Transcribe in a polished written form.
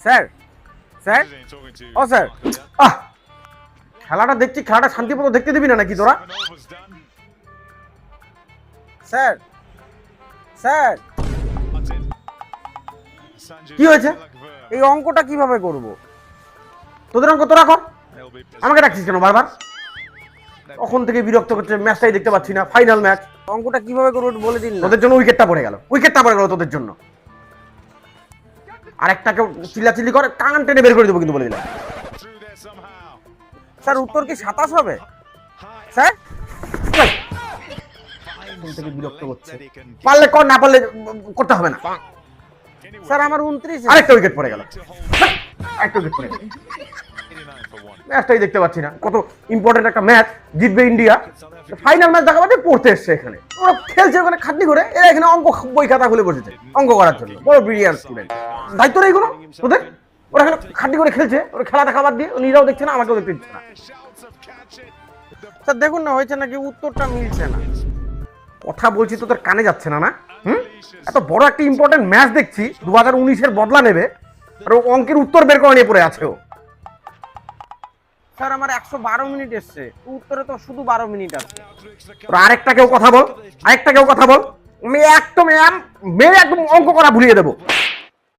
Sir sir ও sir আহ খেলাটা দেখছি, খেলাটা শান্তিমতো দেখতে দিবি না নাকি তোরা? স্যার স্যার কি হয়েছে? এই অঙ্কটা কিভাবে করব? তোদের অঙ্ক তোরা কর, আমাকে ডাকছিস কেন বারবার? তখন থেকে বিরক্ত করছে, ম্যাচটাই দেখতে পাচ্ছি না, ফাইনাল ম্যাচ। অঙ্কটা কিভাবে করবো একটু বলে দিন না। তোদের জন্য উইকেটটা পড়ে গেল, উইকেটটা পড়ে গেল তোদের জন্য। আরেকটাকে চিল্লাচিল্লি করে কান টেনে বের করে দেবো কিন্তু বলে দিলাম। স্যার উত্তর কি 27 হবে? স্যার থেকে বিরক্ত করছে, পারলে কর, না পারলে করতে হবে না। স্যার আমার 29। আরেকটা উইকেট পড়ে গেল, আরেকটা উইকেট পড়ে গেল। ম্যাচটাই দেখতে পাচ্ছি না, কত ইম্পর্টেন্ট একটা ম্যাচ, জিতবে ইন্ডিয়া, ফাইনাল ম্যাচ দেখা পাচ্ছে পড়তে এসছে এখানে। ওরা খেলছে ওখানে খাটনি করে, এরা এখানে অঙ্ক বই খাতা খুলে বসেছে অঙ্ক করার জন্য। বড় ব্রিলিয়ান্ট স্টুডেন্ট, দায়িত্ব নেই কোনো তোদের? ওরা এখানে খাটনি করে খেলছে, ওরা খেলা দেখা বাদ দিয়ে নিজেরাও দেখছে না, আমাকেও দেখতে দিচ্ছে না। স্যার দেখুন না হয়েছে নাকি, উত্তরটা মিলছে না। কথা বলছি তোদের কানে যাচ্ছে না? না এত বড় একটা ইম্পর্টেন্ট ম্যাচ দেখছি, 2019-এর বদলা নেবে, আর অঙ্কের উত্তর বের করে নিয়ে পড়ে আছে ও। স্যার আমার 112 মিনিট এসছে, উত্তরে তো শুধু 12 মিনিট আছে। আরেকটা কেউ কথা বল, আরেকটা কেউ কথা বল, আমি একদম মেরে একদম অঙ্ক করা ভুলিয়ে দেবো।